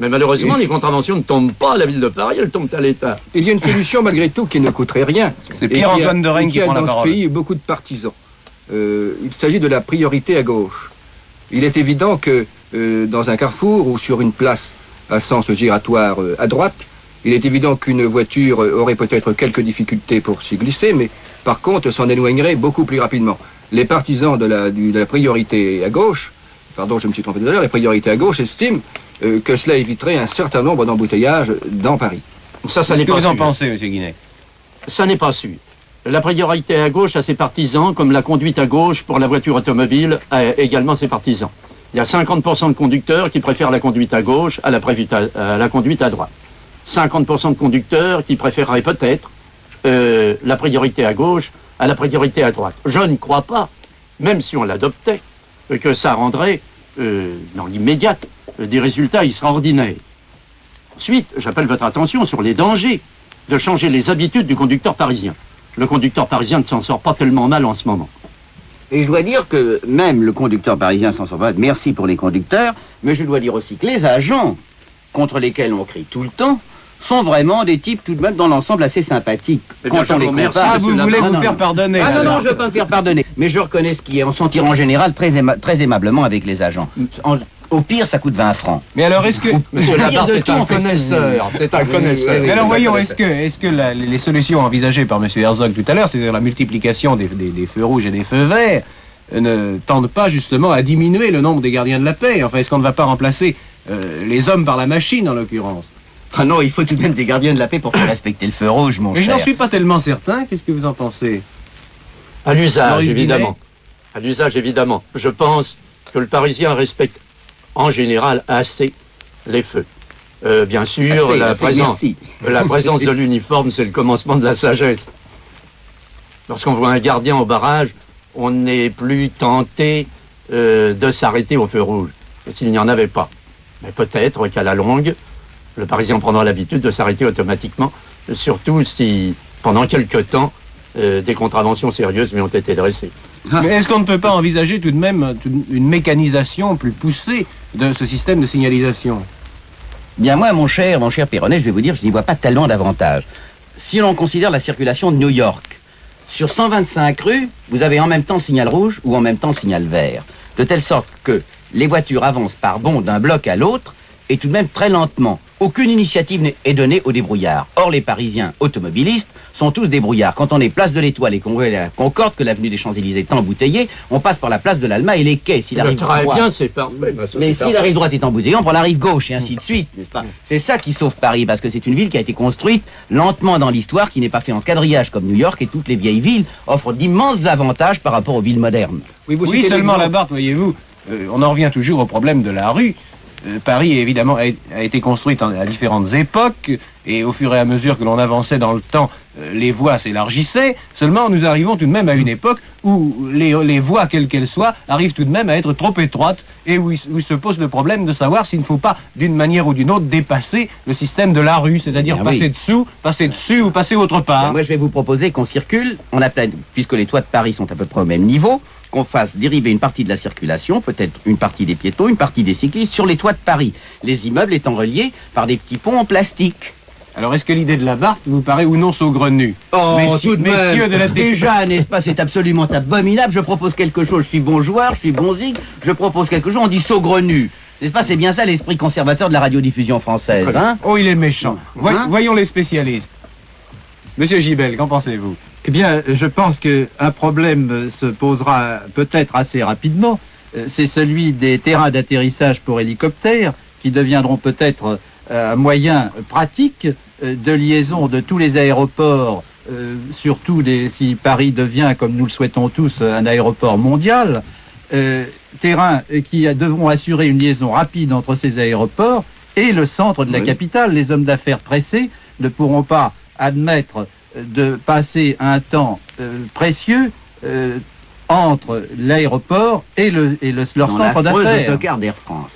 Mais malheureusement, les contraventions ne tombent pas à la ville de Paris, elles tombent à l'État. Il y a une solution malgré tout qui ne coûterait rien. C'est Pierre-Antoine de Reyne qui prend la parole. Dans ce pays, beaucoup de partisans. Il s'agit de la priorité à gauche. Il est évident que dans un carrefour ou sur une place à sens giratoire à droite, il est évident qu'une voiture aurait peut-être quelques difficultés pour s'y glisser, mais par contre s'en éloignerait beaucoup plus rapidement. Les partisans de la priorité à gauche, pardon, je me suis trompé tout à l'heure, les priorités à gauche estiment que cela éviterait un certain nombre d'embouteillages dans Paris. Ça n'est pas sûr. Qu'est-ce que vous en pensez, M. Guinet? Ça n'est pas sûr. La priorité à gauche a ses partisans, comme la conduite à gauche pour la voiture automobile a également ses partisans. Il y a 50% de conducteurs qui préfèrent la conduite à gauche à la conduite à droite. 50% de conducteurs qui préféreraient peut-être la priorité à gauche à la priorité à droite. Je ne crois pas, même si on l'adoptait, que ça rendrait, dans l'immédiat, des résultats extraordinaires. Ensuite, j'appelle votre attention sur les dangers de changer les habitudes du conducteur parisien. Le conducteur parisien ne s'en sort pas tellement mal en ce moment. Et je dois dire que même le conducteur parisien s'en sort pas. Merci pour les conducteurs, mais je dois dire aussi que les agents contre lesquels on crie tout le temps sont vraiment des types tout de même dans l'ensemble assez sympathiques. Quand on les compare... Vous voulez vous faire pardonner? Ah non, je ne veux pas me faire pardonner. Mais je reconnais ce qui est, on s'en tire en général très aimablement avec les agents. Au pire, ça coûte 20 francs. Mais alors, est-ce que... Monsieur Labarthe est un connaisseur, c'est un connaisseur. Mais alors, voyons, est-ce que les solutions envisagées par M. Herzog tout à l'heure, c'est-à-dire la multiplication des feux rouges et des feux verts, ne tendent pas justement à diminuer le nombre des gardiens de la paix? Enfin, est-ce qu'on ne va pas remplacer les hommes par la machine, en l'occurrence? Ah non, il faut tout de même des gardiens de la paix pour faire respecter le feu rouge, mon cher. Mais je n'en suis pas tellement certain. Qu'est-ce que vous en pensez? À l'usage, évidemment. À l'usage, évidemment. Je pense que le Parisien respecte en général assez les feux. Bien sûr, la présence de l'uniforme, c'est le commencement de la sagesse. Lorsqu'on voit un gardien au barrage, on n'est plus tenté de s'arrêter au feu rouge, s'il n'y en avait pas. Mais peut-être qu'à la longue, le Parisien prendra l'habitude de s'arrêter automatiquement, surtout si, pendant quelque temps, des contraventions sérieuses lui ont été dressées. Mais est-ce qu'on ne peut pas envisager tout de même une mécanisation plus poussée de ce système de signalisation? Bien moi, mon cher Péronnet, je vais vous dire, je n'y vois pas tellement d'avantages. Si l'on considère la circulation de New York, sur 125 rues, vous avez en même temps signal rouge ou en même temps signal vert. De telle sorte que les voitures avancent par bond d'un bloc à l'autre et tout de même très lentement. Aucune initiative n'est donnée au débrouillard. Or, les Parisiens automobilistes sont tous débrouillards. Quand on est place de l'Étoile et qu'on voit la Concorde, que l'avenue des Champs-Élysées est embouteillée, on passe par la place de l'Alma et les quais. Si la rive droite, mais si la rive droite est embouteillée, on prend la rive gauche et ainsi de suite, n'est-ce pas? C'est ça qui sauve Paris, parce que c'est une ville qui a été construite lentement dans l'histoire, qui n'est pas fait en quadrillage comme New York, et toutes les vieilles villes offrent d'immenses avantages par rapport aux villes modernes. Oui, seulement Labarthe, voyez-vous, on en revient toujours au problème de la rue. Paris, évidemment, a été construite à différentes époques, et au fur et à mesure que l'on avançait dans le temps, les voies s'élargissaient. Seulement, nous arrivons tout de même à une époque où les voies, quelles qu'elles soient, arrivent tout de même à être trop étroites, et où il se pose le problème de savoir s'il ne faut pas, d'une manière ou d'une autre, dépasser le système de la rue, c'est-à-dire passer dessus ou passer autre part. Moi, je vais vous proposer qu'on circule, puisque les toits de Paris sont à peu près au même niveau, qu'on fasse dériver une partie de la circulation, peut-être une partie des piétons, une partie des cyclistes, sur les toits de Paris, les immeubles étant reliés par des petits ponts en plastique. Alors, est-ce que l'idée de Labarthe vous paraît ou non saugrenue? Oh, messieurs de la déjà, n'est-ce pas, c'est absolument abominable. Je propose quelque chose, je suis bon joueur, je suis bon zig, je propose quelque chose, on dit saugrenu. N'est-ce pas, c'est bien ça l'esprit conservateur de la radiodiffusion française, hein? Oh, il est méchant. Voyons les spécialistes. Monsieur Gibel, qu'en pensez-vous? Eh bien, je pense qu'un problème se posera peut-être assez rapidement. C'est celui des terrains d'atterrissage pour hélicoptères, qui deviendront peut-être un moyen pratique de liaison de tous les aéroports, surtout si Paris devient, comme nous le souhaitons tous, un aéroport mondial. Terrains qui devront assurer une liaison rapide entre ces aéroports et le centre de la capitale. Les hommes d'affaires pressés ne pourront pas admettre de passer un temps précieux entre l'aéroport et leur centre d'affaires. d'Air France.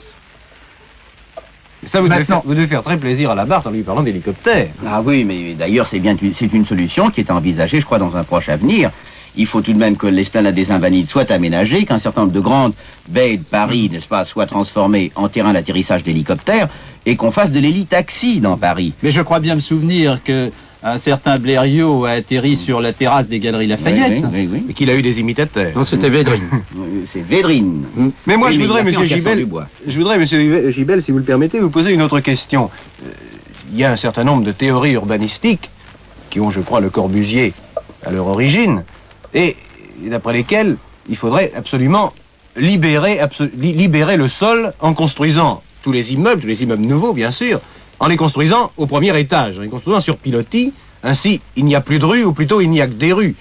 Ça, vous devez faire très plaisir à Labarthe en lui parlant d'hélicoptère. Ah oui, mais d'ailleurs, c'est une solution qui est envisagée, je crois, dans un proche avenir. Il faut tout de même que l'esplanade des Invalides soit aménagée, qu'un certain nombre de grandes baies de Paris, n'est-ce pas, soient transformées en terrain d'atterrissage d'hélicoptères, et qu'on fasse de l'hélitaxi dans Paris. Mais je crois bien me souvenir que un certain Blériot a atterri sur la terrasse des Galeries Lafayette. Oui. Et qu'il a eu des imitateurs. Non, c'était Védrine. C'est Védrine. Mais moi, Oui, je mais voudrais, il l'a fait en monsieur cassant Gibel, du bois. je voudrais, monsieur Gibel, si vous le permettez, vous poser une autre question. Il y a un certain nombre de théories urbanistiques qui ont, je crois, Le Corbusier à leur origine, et d'après lesquelles il faudrait absolument libérer le sol en construisant tous les immeubles nouveaux, bien sûr, en les construisant au premier étage, en les construisant sur pilotis. Ainsi, il n'y a plus de rues, ou plutôt il n'y a que des rues,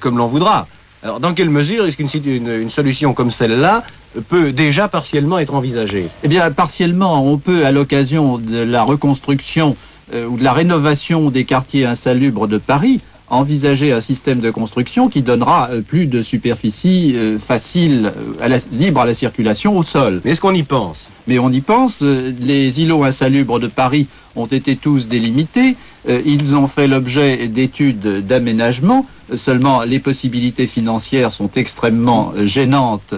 comme l'on voudra. Alors, dans quelle mesure est-ce qu'une solution comme celle-là peut déjà partiellement être envisagée? Eh bien, partiellement, on peut, à l'occasion de la reconstruction ou de la rénovation des quartiers insalubres de Paris, envisager un système de construction qui donnera plus de superficie facile, libre à la circulation au sol. Mais est-ce qu'on y pense? Mais on y pense, les îlots insalubres de Paris ont été tous délimités, ils ont fait l'objet d'études d'aménagement, seulement les possibilités financières sont extrêmement gênantes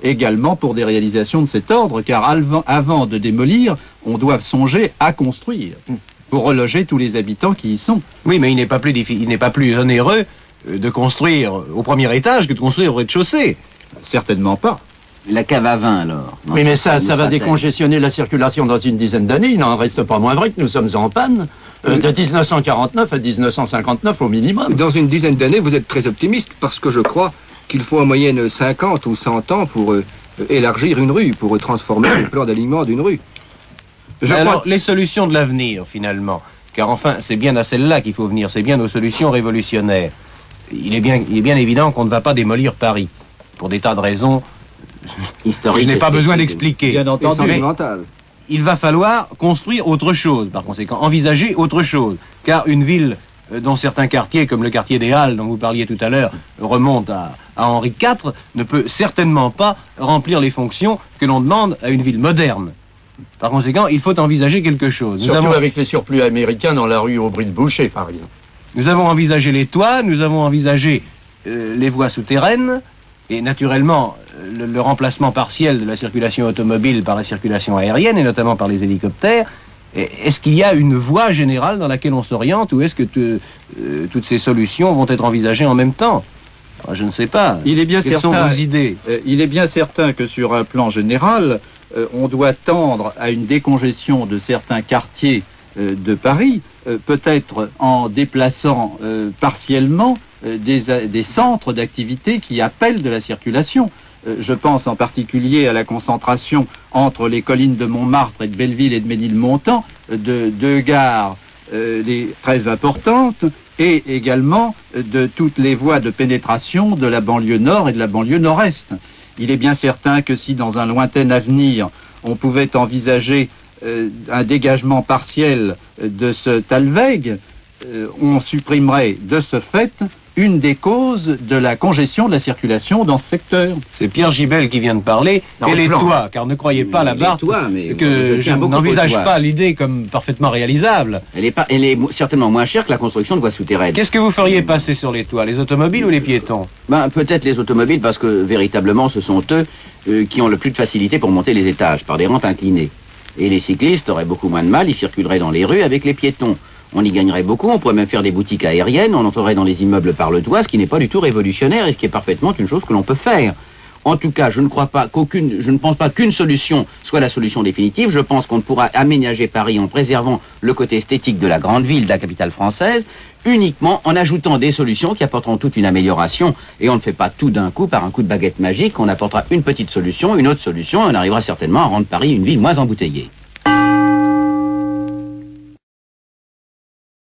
également pour des réalisations de cet ordre, car avant de démolir, on doit songer à construire pour reloger tous les habitants qui y sont. Oui, mais il n'est pas plus onéreux de construire au premier étage que de construire au rez-de-chaussée. Certainement pas. La cave à vin, alors. Oui, mais ça va décongestionner la circulation dans une dizaine d'années. Il n'en reste pas moins vrai que nous sommes en panne de 1949 à 1959 au minimum. Dans une dizaine d'années, vous êtes très optimiste, parce que je crois qu'il faut en moyenne 50 ou 100 ans pour élargir une rue, pour transformer le plan d'alignement d'une rue. Alors, les solutions de l'avenir, finalement, car enfin, c'est bien à celle-là qu'il faut venir, c'est bien nos solutions révolutionnaires. Il est bien évident qu'on ne va pas démolir Paris, pour des tas de raisons historiques. Je n'ai pas besoin d'expliquer. Bien entendu, mental. Il va falloir construire autre chose, par conséquent, envisager autre chose, car une ville dont certains quartiers, comme le quartier des Halles, dont vous parliez tout à l'heure, remontent à Henri IV, ne peut certainement pas remplir les fonctions que l'on demande à une ville moderne. Par conséquent, il faut envisager quelque chose. Surtout avec les surplus américains dans la rue Aubry-de-Boucher, par exemple. Nous avons envisagé les toits, nous avons envisagé les voies souterraines, et naturellement, le remplacement partiel de la circulation automobile par la circulation aérienne, et notamment par les hélicoptères. Est-ce qu'il y a une voie générale dans laquelle on s'oriente, ou est-ce que toutes ces solutions vont être envisagées en même temps? Alors, je ne sais pas. Quelles sont vos idées? Il est bien certain que sur un plan général, on doit tendre à une décongestion de certains quartiers de Paris, peut-être en déplaçant partiellement des centres d'activité qui appellent de la circulation. Je pense en particulier à la concentration entre les collines de Montmartre et de Belleville et de Ménilmontant de deux gares très importantes, et également de toutes les voies de pénétration de la banlieue nord et de la banlieue nord-est. Il est bien certain que si dans un lointain avenir on pouvait envisager un dégagement partiel de ce Talweg, on supprimerait de ce fait une des causes de la congestion de la circulation dans ce secteur. C'est Pierre Gibel qui vient de parler. Et les toits, car ne croyez pas là-bas que je n'envisage pas l'idée comme parfaitement réalisable. Elle est certainement moins chère que la construction de voies souterraines. Qu'est-ce que vous feriez passer sur les toits, les automobiles ou les piétons? Peut-être les automobiles, parce que véritablement ce sont eux qui ont le plus de facilité pour monter les étages, par des rampes inclinées. Et les cyclistes auraient beaucoup moins de mal, ils circuleraient dans les rues avec les piétons. On y gagnerait beaucoup, on pourrait même faire des boutiques aériennes, on entrerait dans les immeubles par le toit, ce qui n'est pas du tout révolutionnaire et ce qui est parfaitement une chose que l'on peut faire. En tout cas, je ne pense pas qu'une solution soit la solution définitive. Je pense qu'on pourra aménager Paris en préservant le côté esthétique de la grande ville, de la capitale française, uniquement en ajoutant des solutions qui apporteront toute une amélioration. Et on ne fait pas tout d'un coup par un coup de baguette magique, on apportera une petite solution, une autre solution, et on arrivera certainement à rendre Paris une ville moins embouteillée.